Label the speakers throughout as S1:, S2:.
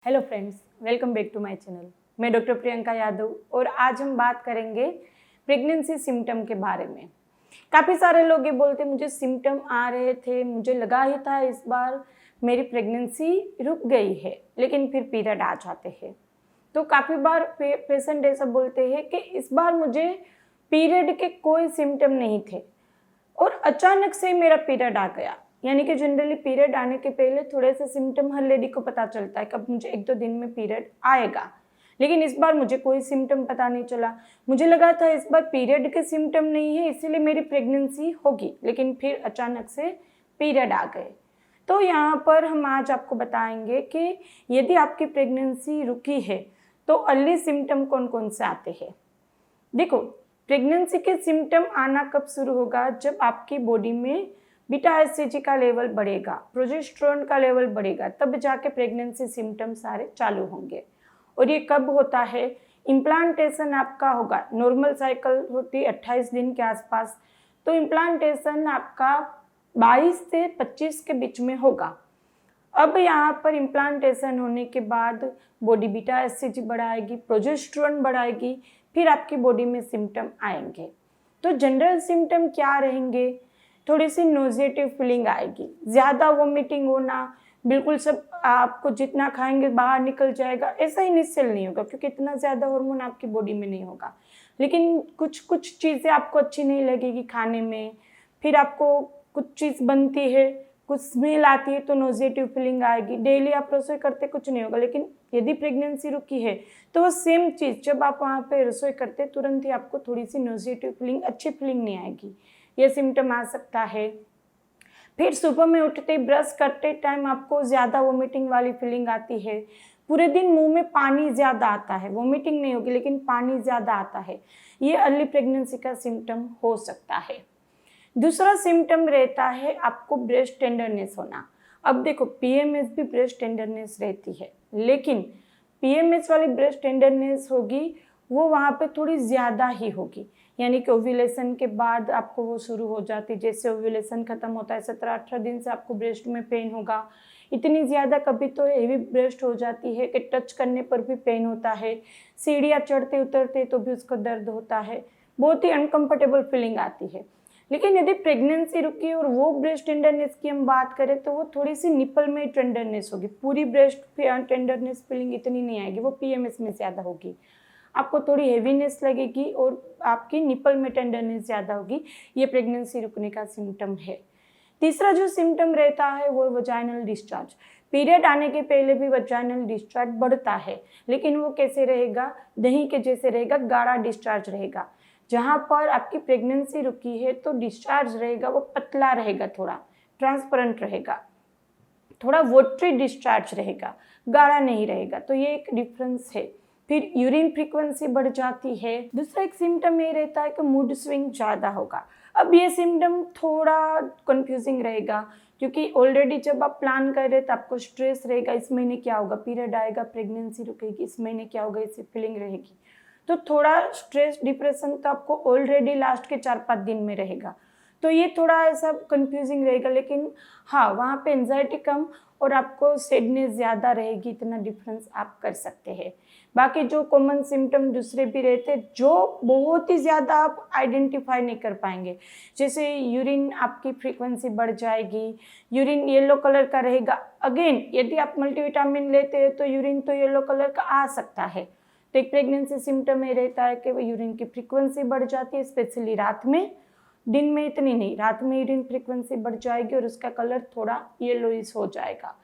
S1: Hello friends, welcome back to my channel. मैं doctor Priyanka Yadav और आज हम बात करेंगे प्रेगनेंसी सिम्टम के बारे में। काफ़ी सारे लोग ये बोलते मुझे सिम्टम आ रहे थे, मुझे लगा ही था इस बार मेरी प्रेगनेंसी रुक गई है, लेकिन फिर पीरियड आ जाते हैं। तो काफ़ी बार पेशेंट ऐसा बोलते हैं कि इस बार मुझे पीरियड के कोई सिम्टम नहीं थे और अचानक से मेरा पीरियड आ गया। यानी कि जनरली पीरियड आने के पहले थोड़े से सिम्टम हर लेडी को पता चलता है कब मुझे 1-2 दिन में पीरियड आएगा, लेकिन इस बार मुझे कोई सिम्टम पता नहीं चला। मुझे लगा था इस बार पीरियड के सिम्टम नहीं है इसीलिए मेरी प्रेगनेंसी होगी, लेकिन फिर अचानक से पीरियड आ गए। तो यहाँ पर हम आज आपको बताएंगे कि यदि आपकी प्रेगनेंसी रुकी है तो अर्ली सिम्टम कौन कौन से आते हैं। देखो, प्रेगनेंसी के सिम्टम आना कब शुरू होगा? जब आपकी बॉडी में बीटा एचसीजी का लेवल बढ़ेगा, प्रोजेस्टेरोन का लेवल बढ़ेगा, तब जाके प्रेगनेंसी सिम्टम सारे चालू होंगे। और ये कब होता है? इम्प्लांटेशन आपका होगा, नॉर्मल साइकिल होती 28 दिन के आसपास, तो इम्प्लांटेशन आपका 22 से 25 के बीच में होगा। अब यहाँ पर इम्प्लांटेशन होने के बाद बॉडी बीटा एचसीजी बढ़ाएगी, प्रोजेस्टेरोन बढ़ाएगी, फिर आपकी बॉडी में सिम्टम आएंगे। तो जनरल सिम्टम क्या रहेंगे? थोड़ी सी नोजिएटिव फीलिंग आएगी, ज़्यादा वोमिटिंग होना, बिल्कुल सब आपको जितना खाएंगे बाहर निकल जाएगा, ऐसा इनिशियल नहीं होगा क्योंकि इतना ज़्यादा हार्मोन आपकी बॉडी में नहीं होगा। लेकिन कुछ चीज़ें आपको अच्छी नहीं लगेगी खाने में, फिर आपको कुछ चीज़ बनती है, कुछ स्मेल आती है तो नोजिएटिव फीलिंग आएगी। डेली आप रसोई करते कुछ नहीं होगा, लेकिन यदि प्रेगनेंसी रुकी है तो वो सेम चीज़ जब आप वहाँ पे रसोई करते तुरंत ही आपको थोड़ी सी नोजिएटिव फीलिंग, अच्छी फीलिंग नहीं आएगी। ये सिम्टम आ सकता है। फिर सुबह में उठते ब्रश करते टाइम आपको ज़्यादा वोमिटिंग वाली फीलिंग आती है। पूरे दिन मुंह में पानी ज़्यादा आता है, वोमिटिंग नहीं होगी लेकिन पानी ज़्यादा आता है। ये अर्ली प्रेगनेंसी का सिम्टम हो सकता है। दूसरा सिम्टम रहता है आपको ब्रेस्ट टेंडरनेस होना। अब देखो, पीएमएस भी ब्रेस्ट टेंडरनेस रहती है, लेकिन पीएमएस वाली ब्रेस्ट टेंडरनेस होगी वो वहाँ पे थोड़ी ज़्यादा ही होगी। यानी कि ओव्यूलेशन के बाद आपको वो शुरू हो जाती, जैसे ओव्यूलेशन ख़त्म होता है 17-18 दिन से आपको ब्रेस्ट में पेन होगा। इतनी ज़्यादा कभी तो हेवी ब्रेस्ट हो जाती है कि टच करने पर भी पेन होता है, सीढ़ियाँ चढ़ते उतरते तो भी उसको दर्द होता है, बहुत ही अनकम्फर्टेबल फीलिंग आती है। लेकिन यदि प्रेगनेंसी रुकी और वो ब्रेस्ट टेंडरनेस की हम बात करें तो वो थोड़ी सी निपल में टेंडरनेस होगी, पूरी ब्रेस्ट टेंडरनेस फीलिंग इतनी नहीं आएगी, वो पीएमएस में ज़्यादा होगी। आपको थोड़ी हेवीनेस लगेगी और आपकी निपल में टेंडरनेस ज़्यादा होगी। ये प्रेगनेंसी रुकने का सिम्टम है। तीसरा जो सिम्टम रहता है वो वजाइनल डिस्चार्ज। पीरियड आने के पहले भी वजाइनल डिस्चार्ज बढ़ता है, लेकिन वो कैसे रहेगा? दही के जैसे रहेगा, गाढ़ा डिस्चार्ज रहेगा। जहाँ पर आपकी प्रेगनेंसी रुकी है तो डिस्चार्ज रहेगा वो पतला रहेगा, थोड़ा ट्रांसपेरेंट रहेगा, थोड़ा वाटरी डिस्चार्ज रहेगा, गाढ़ा नहीं रहेगा। तो ये एक डिफरेंस है। फिर यूरिन फ्रीक्वेंसी बढ़ जाती है। दूसरा एक सिम्टम ये रहता है कि मूड स्विंग ज़्यादा होगा। अब ये सिम्टम थोड़ा कंफ्यूजिंग रहेगा क्योंकि ऑलरेडी जब आप प्लान कर रहे तो आपको स्ट्रेस रहेगा, इस महीने क्या होगा, पीरियड आएगा, प्रेगनेंसी रुकेगी, इस महीने क्या होगा, ऐसी फीलिंग रहेगी। तो थोड़ा स्ट्रेस डिप्रेशन तो आपको ऑलरेडी लास्ट के 4-5 दिन में रहेगा, तो ये थोड़ा ऐसा कंफ्यूजिंग रहेगा। लेकिन हाँ, वहाँ पे एंजाइटी कम और आपको सैडनेस ज़्यादा रहेगी, इतना डिफरेंस आप कर सकते हैं। बाकी जो कॉमन सिम्टम दूसरे भी रहते हैं जो बहुत ही ज़्यादा आप आइडेंटिफाई नहीं कर पाएंगे, जैसे यूरिन आपकी फ्रीक्वेंसी बढ़ जाएगी, यूरिन येलो कलर का रहेगा। अगेन यदि आप मल्टीविटामिन लेते हैं तो यूरिन तो येलो कलर का आ सकता है। तो एक प्रेगनेंसी सिम्टम ये रहता है कि यूरिन की फ्रीक्वेंसी बढ़ जाती है, स्पेशली रात में। दिन में इतनी नहीं, रात में यूरिन फ्रीक्वेंसी बढ़ जाएगी और उसका कलर थोड़ा येलोइश हो जाएगा।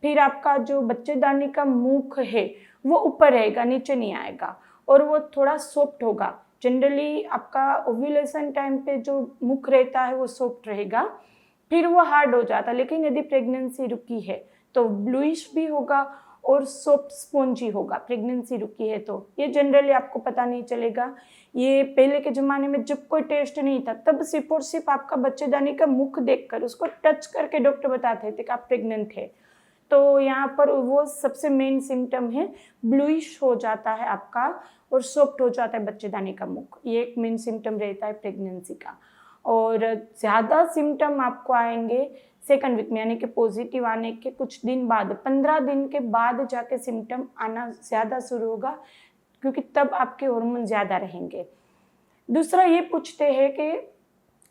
S1: फिर आपका जो बच्चेदानी का मुख है वो ऊपर रहेगा, नीचे नहीं आएगा और वो थोड़ा सॉफ्ट होगा। जनरली आपका ओव्यूलेशन टाइम पे जो मुख रहता है वो सॉफ्ट रहेगा, फिर वो हार्ड हो जाता है। लेकिन यदि प्रेगनेंसी रुकी है तो ब्लूइश भी होगा और सॉफ्ट स्पॉन्जी होगा। प्रेगनेंसी रुकी है तो ये जनरली आपको पता नहीं चलेगा। ये पहले के ज़माने में जब कोई टेस्ट नहीं था तब सिर्फ और सिर्फ आपका बच्चेदानी का मुख देखकर, उसको टच करके डॉक्टर बताते थे कि आप प्रेग्नेंट है। तो यहाँ पर वो सबसे मेन सिम्टम है, ब्लूइश हो जाता है आपका और सॉफ्ट हो जाता है बच्चेदानी का मुख। ये एक मेन सिम्टम रहता है प्रेगनेंसी का। और ज़्यादा सिम्टम आपको आएंगे सेकंड वीक में, यानी कि पॉजिटिव आने के कुछ दिन बाद, 15 दिन के बाद जाके सिम्टम आना ज़्यादा शुरू होगा, क्योंकि तब आपके हार्मोन ज़्यादा रहेंगे। दूसरा ये पूछते हैं कि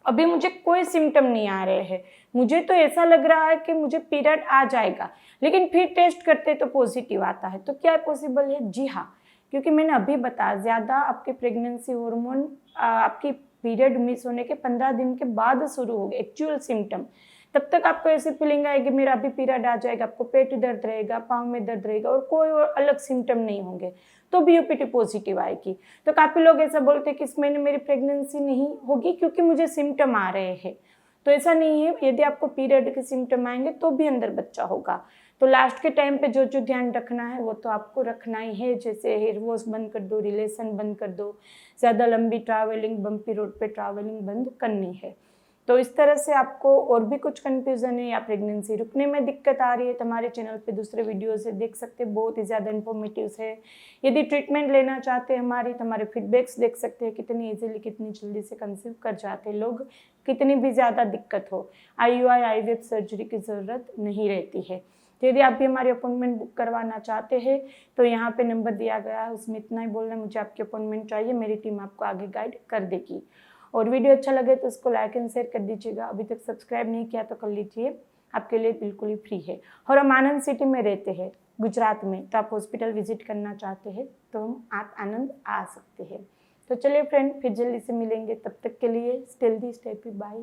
S1: अभी मुझे कोई सिम्टम नहीं आ रहे हैं, मुझे तो ऐसा लग रहा है कि मुझे पीरियड आ जाएगा, लेकिन फिर टेस्ट करते तो पॉजिटिव आता है, तो क्या पॉसिबल है? जी हाँ, क्योंकि मैंने अभी बताया ज़्यादा आपके प्रेगनेंसी हार्मोन आपकी पीरियड मिस होने के 15 दिन के बाद शुरू होगा एक्चुअल सिम्टम। तब तक आपको ऐसी फीलिंग आएगी मेरा अभी पीरियड आ जाएगा, आपको पेट दर्द रहेगा, पाँव में दर्द रहेगा और कोई और अलग सिम्टम नहीं होंगे, तो भी यूपीटी पॉजिटिव आएगी। तो काफ़ी लोग ऐसा बोलते हैं कि इस महीने मेरी प्रेगनेंसी नहीं होगी क्योंकि मुझे सिम्टम आ रहे हैं, तो ऐसा नहीं है। यदि आपको पीरियड के सिम्टम आएंगे तो भी अंदर बच्चा होगा। तो लास्ट के टाइम पे जो जो ध्यान रखना है वो तो आपको रखना ही है, जैसे हेयर वॉश बंद कर दो, रिलेशन बंद कर दो, ज़्यादा लंबी ट्रैवलिंग, बम्पी रोड पे ट्रैवलिंग बंद करनी है। तो इस तरह से आपको और भी कुछ कन्फ्यूज़न है या प्रेगनेंसी रुकने में दिक्कत आ रही है तो हमारे चैनल पे दूसरे वीडियो से देख सकते हैं, बहुत ही ज़्यादा इन्फॉर्मेटिव है। यदि ट्रीटमेंट लेना चाहते हैं हमारी तो हमारे फीडबैक्स देख सकते हैं, कितनी इजीली कितनी जल्दी से कंसीव कर जाते हैं लोग, कितनी भी ज़्यादा दिक्कत हो IUI IVF सर्जरी की ज़रूरत नहीं रहती है। तो यदि आप भी हमारी अपॉइंटमेंट बुक करवाना चाहते हैं तो यहाँ पे नंबर दिया गया है, उसमें इतना ही बोलना है मुझे आपकी अपॉइंटमेंट चाहिए, मेरी टीम आपको आगे गाइड कर देगी। और वीडियो अच्छा लगे तो उसको लाइक एंड शेयर कर दीजिएगा। अभी तक सब्सक्राइब नहीं किया तो कर लीजिए, आपके लिए बिल्कुल ही फ्री है। और हम आनंद सिटी में रहते हैं गुजरात में, तो आप हॉस्पिटल विजिट करना चाहते हैं तो आप आनंद आ सकते हैं। तो चलिए फ्रेंड, फिर जल्दी से मिलेंगे, तब तक के लिए stay healthy, stay happy, bye.